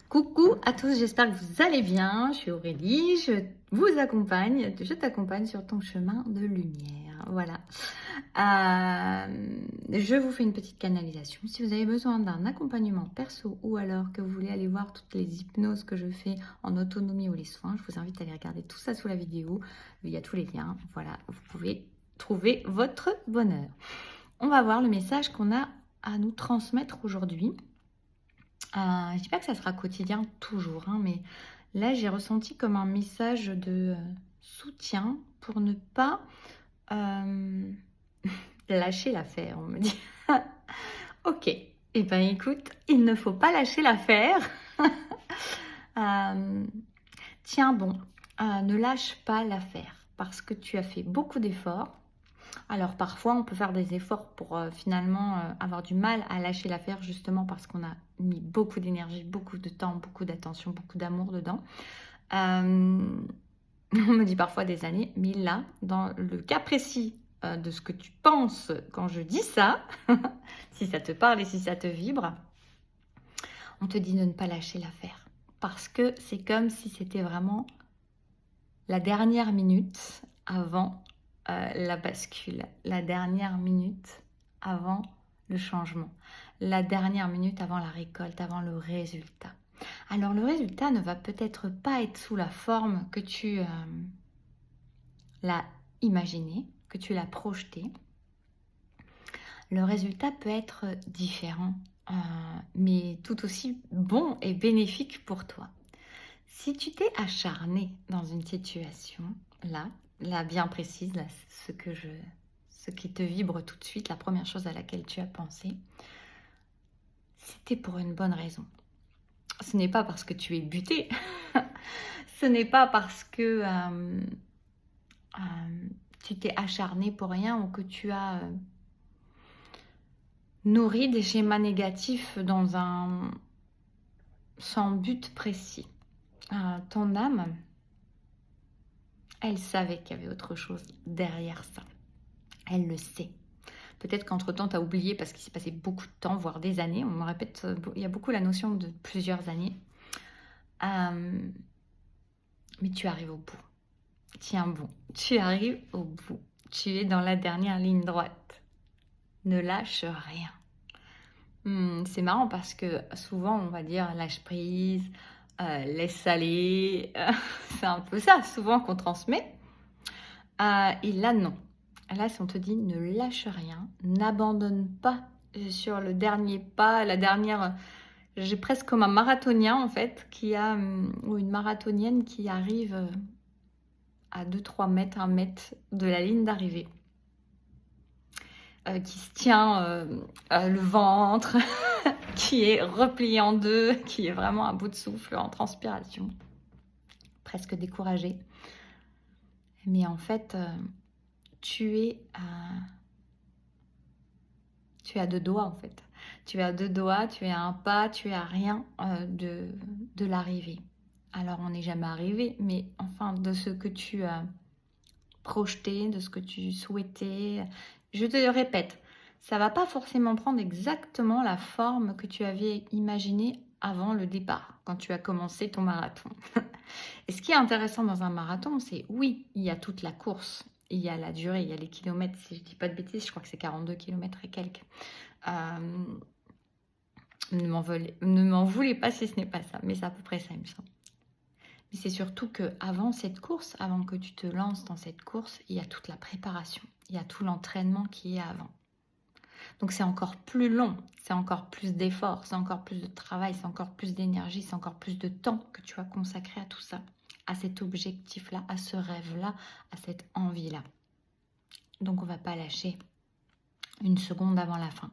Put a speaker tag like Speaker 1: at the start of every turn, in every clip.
Speaker 1: Coucou à tous, j'espère que vous allez bien. Je suis Aurélie, je t'accompagne sur ton chemin de lumière. Voilà. Je vous fais une petite canalisation. Si vous avez besoin d'un accompagnement perso ou alors que vous voulez aller voir toutes les hypnoses que je fais en autonomie ou les soins, je vous invite à aller regarder tout ça sous la vidéo. Il y a tous les liens. Voilà, vous pouvez trouver votre bonheur. On va voir le message qu'on a à nous transmettre aujourd'hui. Je ne dis pas que ça sera quotidien toujours, hein, mais là j'ai ressenti comme un message de soutien pour ne pas lâcher l'affaire, on me dit. Ok, eh ben écoute, il ne faut pas lâcher l'affaire. Tiens bon, ne lâche pas l'affaire parce que tu as fait beaucoup d'efforts. Alors parfois, on peut faire des efforts pour finalement avoir du mal à lâcher l'affaire justement parce qu'on a mis beaucoup d'énergie, beaucoup de temps, beaucoup d'attention, beaucoup d'amour dedans. On me dit parfois des années, mais là, dans le cas précis de ce que tu penses quand je dis ça, si ça te parle et si ça te vibre, on te dit de ne pas lâcher l'affaire. Parce que c'est comme si c'était vraiment la dernière minute avant la bascule, la dernière minute avant le changement, la dernière minute avant la récolte, avant le résultat. Alors le résultat ne va peut-être pas être sous la forme que tu l'as imaginé, que tu l'as projeté. Le résultat peut être différent, mais tout aussi bon et bénéfique pour toi. Si tu t'es acharné dans une situation, là bien précise, là, ce qui te vibre tout de suite, la première chose à laquelle tu as pensé, c'était pour une bonne raison. Ce n'est pas parce que tu es buté, ce n'est pas parce que tu t'es acharné pour rien ou que tu as nourri des schémas négatifs sans but précis. Ton âme, elle savait qu'il y avait autre chose derrière ça. Elle le sait. Peut-être qu'entre-temps, tu as oublié parce qu'il s'est passé beaucoup de temps, voire des années. On me répète, il y a beaucoup la notion de plusieurs années. Mais tu arrives au bout. Tiens bon, tu arrives au bout. Tu es dans la dernière ligne droite. Ne lâche rien. C'est marrant parce que souvent, on va dire lâche prise, laisse aller. C'est un peu ça, souvent, qu'on transmet. Et là, non. Là, si on te dit ne lâche rien, n'abandonne pas sur le dernier pas, la dernière... J'ai presque comme un marathonien, en fait, ou une marathonienne qui arrive à 2-3 mètres, 1 mètre de la ligne d'arrivée. Qui se tient le ventre, qui est replié en deux, qui est vraiment à bout de souffle, en transpiration, presque découragée. Mais en fait, tu es à 2 doigts, en fait. Tu es à 2 doigts, tu es à un pas, tu es à rien de l'arrivée. Alors, on n'est jamais arrivé, mais enfin, de ce que tu as projeté, de ce que tu souhaitais. Je te le répète, ça va pas forcément prendre exactement la forme que tu avais imaginée avant le départ, quand tu as commencé ton marathon. Et ce qui est intéressant dans un marathon, c'est oui, il y a toute la course, il y a la durée, il y a les kilomètres, si je dis pas de bêtises, je crois que c'est 42 kilomètres et quelques. Ne m'en voulez pas si ce n'est pas ça, mais c'est à peu près ça, il me semble. Mais c'est surtout qu'avant cette course, avant que tu te lances dans cette course, il y a toute la préparation, il y a tout l'entraînement qui est avant. Donc c'est encore plus long, c'est encore plus d'efforts, c'est encore plus de travail, c'est encore plus d'énergie, c'est encore plus de temps que tu vas consacrer à tout ça, à cet objectif-là, à ce rêve-là, à cette envie-là. Donc on ne va pas lâcher une seconde avant la fin.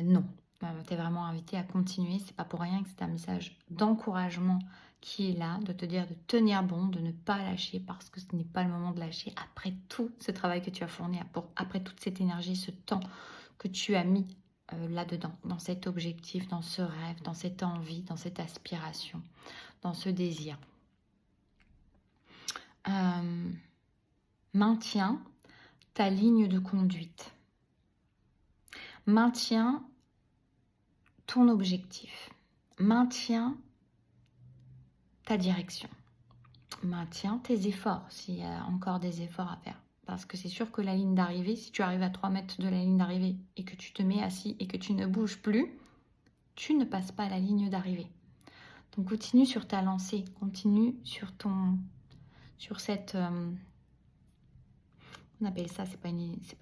Speaker 1: Non, tu es vraiment invité à continuer. C'est pas pour rien que c'est un message d'encouragement qui est là, de te dire de tenir bon, de ne pas lâcher parce que ce n'est pas le moment de lâcher après tout ce travail que tu as fourni, après toute cette énergie, ce temps que tu as mis là-dedans, dans cet objectif, dans ce rêve, dans cette envie, dans cette aspiration, dans ce désir. Maintiens ta ligne de conduite. Maintiens ton objectif. Maintiens ta direction. Maintiens tes efforts s'il y a encore des efforts à faire. Parce que c'est sûr que la ligne d'arrivée, si tu arrives à 3 mètres de la ligne d'arrivée et que tu te mets assis et que tu ne bouges plus, tu ne passes pas la ligne d'arrivée. Donc continue sur ta lancée, continue sur cette, on appelle ça, c'est pas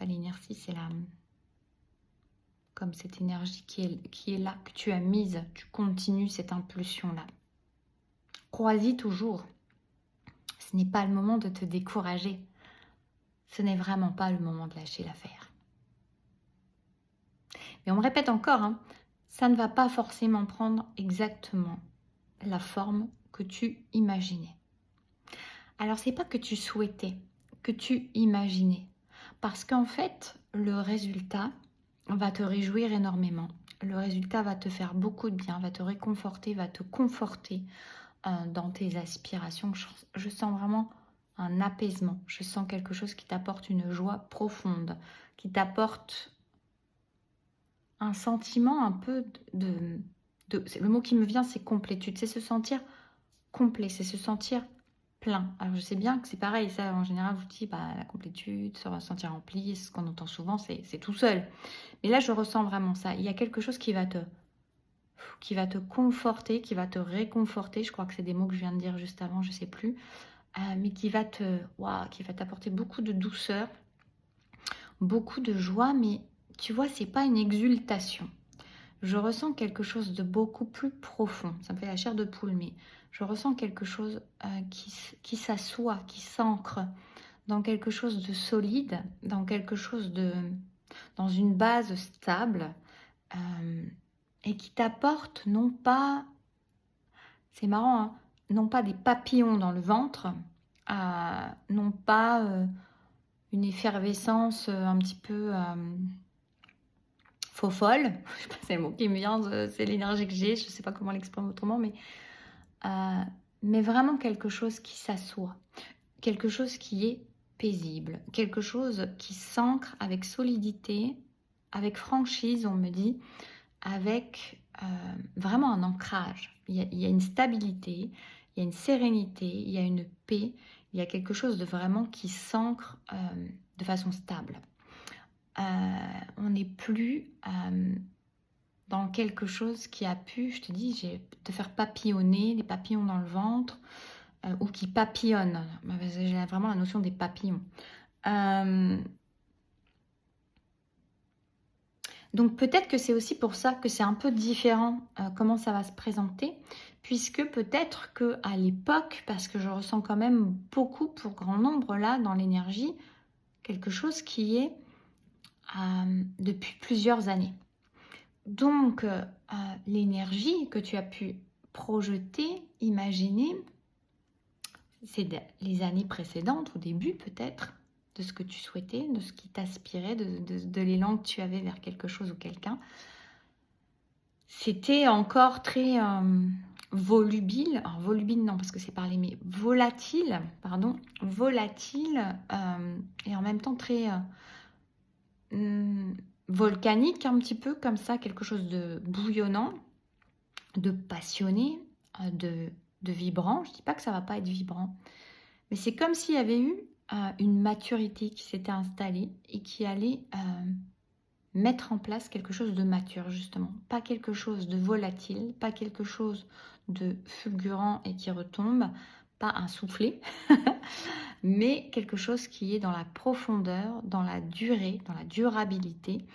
Speaker 1: l'inertie, c'est comme cette énergie qui est là, que tu as mise, tu continues cette impulsion-là. Crois-y toujours. Ce n'est pas le moment de te décourager. Ce n'est vraiment pas le moment de lâcher l'affaire. Et on me répète encore, hein, ça ne va pas forcément prendre exactement la forme que tu imaginais. Alors, c'est pas que tu souhaitais, que tu imaginais. Parce qu'en fait, le résultat va te réjouir énormément. Le résultat va te faire beaucoup de bien, va te réconforter, va te conforter dans tes aspirations. Je sens vraiment un apaisement. Je sens quelque chose qui t'apporte une joie profonde, qui t'apporte un sentiment un peu le mot qui me vient, c'est complétude. C'est se sentir complet, c'est se sentir plein. Alors je sais bien que c'est pareil, ça en général vous dis la complétude, se ressentir rempli, ce qu'on entend souvent, c'est tout seul. Mais là je ressens vraiment ça. Il y a quelque chose qui va te conforter, qui va te réconforter. Je crois que c'est des mots que je viens de dire juste avant, je sais plus. Mais qui va t'apporter beaucoup de douceur, beaucoup de joie. Mais tu vois, c'est pas une exultation. Je ressens quelque chose de beaucoup plus profond. Ça me fait la chair de poule, mais je ressens quelque chose qui s'assoit, qui s'ancre dans quelque chose de solide, dans quelque chose dans une base stable, et qui t'apporte non pas, c'est marrant, hein, non pas des papillons dans le ventre, non pas une effervescence un petit peu faux folle, je sais pas, c'est le mot qui me vient, c'est l'énergie que j'ai, je ne sais pas comment l'exprimer autrement, mais vraiment quelque chose qui s'assoit, quelque chose qui est paisible, quelque chose qui s'ancre avec solidité, avec franchise, on me dit, avec vraiment un ancrage. Il y a une stabilité, il y a une sérénité, il y a une paix, il y a quelque chose de vraiment qui s'ancre de façon stable. On n'est plus dans quelque chose qui a pu, je te dis, te faire papillonner, des papillons dans le ventre, ou qui papillonnent. J'ai vraiment la notion des papillons. Donc peut-être que c'est aussi pour ça que c'est un peu différent comment ça va se présenter, puisque peut-être qu'à l'époque, parce que je ressens quand même beaucoup pour grand nombre là dans l'énergie, quelque chose qui est depuis plusieurs années. Donc l'énergie que tu as pu projeter, imaginer, c'est les années précédentes, au début peut-être, de ce que tu souhaitais, de ce qui t'aspirait, de l'élan que tu avais vers quelque chose ou quelqu'un. C'était encore très volubile, alors volubile non parce que c'est parlé, mais volatile, et en même temps très volcanique un petit peu comme ça, quelque chose de bouillonnant, de passionné, de vibrant. Je ne dis pas que ça ne va pas être vibrant, mais c'est comme s'il y avait eu une maturité qui s'était installée et qui allait mettre en place quelque chose de mature, justement. Pas quelque chose de volatile, pas quelque chose de fulgurant et qui retombe, pas un soufflet, mais quelque chose qui est dans la profondeur, dans la durée, dans la durabilité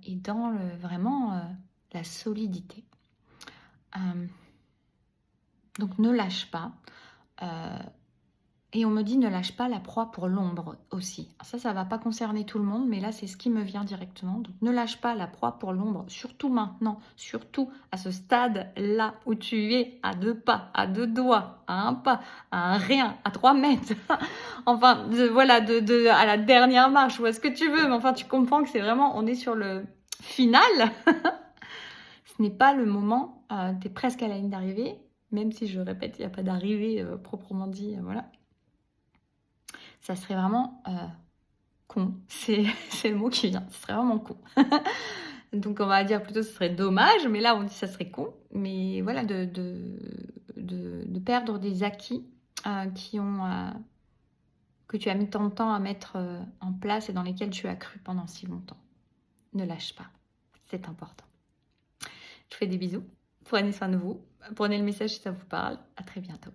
Speaker 1: et dans vraiment la solidité. Donc ne lâche pas. Et on me dit ne lâche pas la proie pour l'ombre aussi. Ça ne va pas concerner tout le monde, mais là c'est ce qui me vient directement. Donc ne lâche pas la proie pour l'ombre, surtout maintenant, surtout à ce stade-là où tu es à 2 pas, à 2 doigts, à 1 pas, à un rien, à 3 mètres. Enfin, voilà, à la dernière marche, ou à ce que tu veux, mais enfin tu comprends que c'est vraiment, on est sur le final. Ce n'est pas le moment, tu es presque à la ligne d'arrivée, même si je répète, il n'y a pas d'arrivée proprement dit, voilà. Ça serait vraiment con, c'est le mot qui vient, ce serait vraiment con. Donc on va dire plutôt ce serait dommage, mais là on dit ça serait con. Mais voilà, de de perdre des acquis que tu as mis tant de temps à mettre en place et dans lesquels tu as cru pendant si longtemps. Ne lâche pas, c'est important. Je vous fais des bisous, prenez soin de vous, prenez le message si ça vous parle, à très bientôt.